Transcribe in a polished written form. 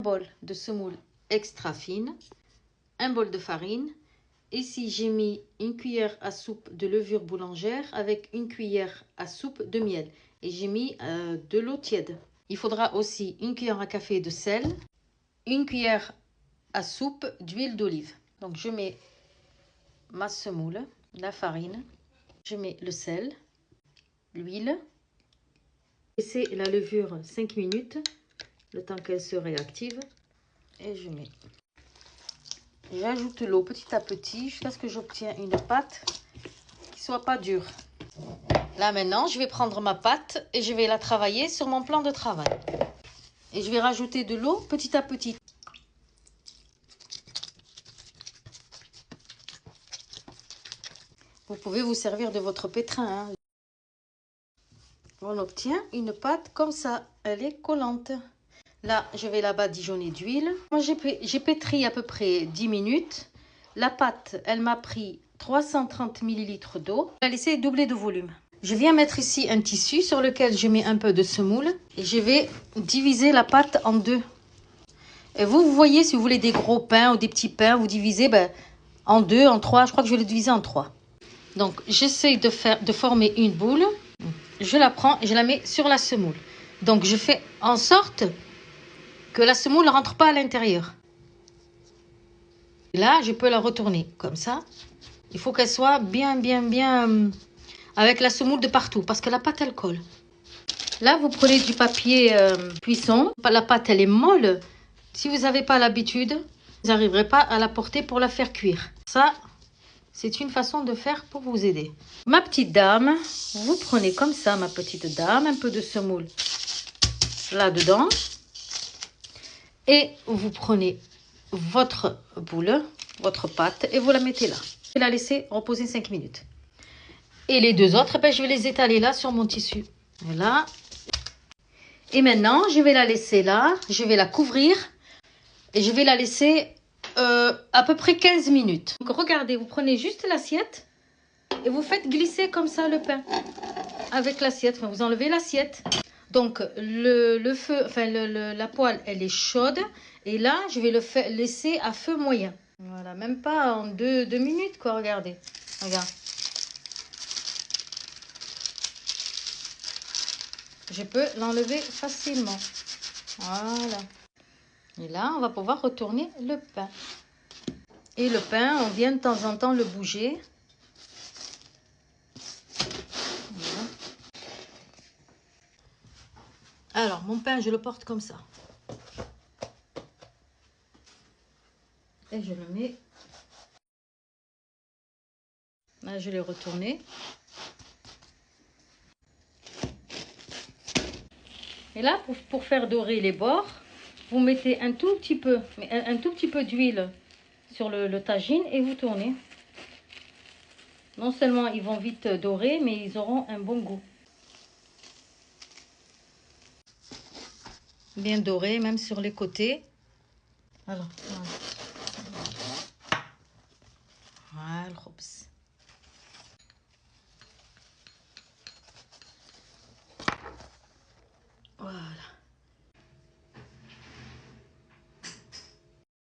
bol de semoule extra fine, un bol de farine. Ici, j'ai mis une cuillère à soupe de levure boulangère avec une cuillère à soupe de miel. Et j'ai mis de l'eau tiède. Il faudra aussi une cuillère à café de sel, une cuillère à soupe d'huile d'olive. Donc, je mets ma semoule, la farine, je mets le sel, l'huile. Laissez la levure 5 minutes, le temps qu'elle se réactive. Et j'ajoute l'eau petit à petit jusqu'à ce que j'obtienne une pâte qui soit pas dure. Là maintenant, je vais prendre ma pâte et je vais la travailler sur mon plan de travail. Et je vais rajouter de l'eau petit à petit. Vous pouvez vous servir de votre pétrin, hein. On obtient une pâte comme ça, elle est collante. Là, je vais la badigeonner d'huile. Moi, j'ai pétri à peu près 10 minutes. La pâte, elle m'a pris 330 ml d'eau. Je vais la laisser doubler de volume. Je viens mettre ici un tissu sur lequel je mets un peu de semoule. Et je vais diviser la pâte en deux. Et vous voyez, si vous voulez des gros pains ou des petits pains, vous divisez en deux, en trois. Je crois que je vais le diviser en trois. Donc, j'essaie de former une boule. Je la prends et je la mets sur la semoule. Donc, je fais en sorte que la semoule ne rentre pas à l'intérieur. Là, je peux la retourner comme ça. Il faut qu'elle soit bien avec la semoule de partout parce que la pâte, elle colle. Là, vous prenez du papier cuisson. La pâte, elle est molle. Si vous n'avez pas l'habitude, vous n'arriverez pas à la porter pour la faire cuire. Ça, c'est une façon de faire pour vous aider. Ma petite dame, vous prenez comme ça, ma petite dame, un peu de semoule là-dedans. Et vous prenez votre boule, votre pâte, et vous la mettez là. Je vais la laisser reposer 5 minutes. Et les deux autres, je vais les étaler là sur mon tissu. Voilà. Et maintenant, je vais la laisser là. Je vais la couvrir. Et je vais la laisser à peu près 15 minutes. Donc, regardez, vous prenez juste l'assiette. Et vous faites glisser comme ça le pain. Avec l'assiette. Enfin, vous enlevez l'assiette. Donc, le feu, la poêle, elle est chaude. Et là, je vais le laisser à feu moyen. Voilà, même pas en 2 minutes, quoi. Regardez. Regarde. Je peux l'enlever facilement. Voilà. Et là, on va pouvoir retourner le pain. Et le pain, on vient de temps en temps le bouger. Voilà. Alors, mon pain, je le porte comme ça. Et je le mets. Là, je l'ai retourné. Et là, pour faire dorer les bords, vous mettez un tout petit peu d'huile sur le tagine et vous tournez. Non seulement ils vont vite dorer, mais ils auront un bon goût. Bien doré, même sur les côtés. Alors, voilà. Voilà,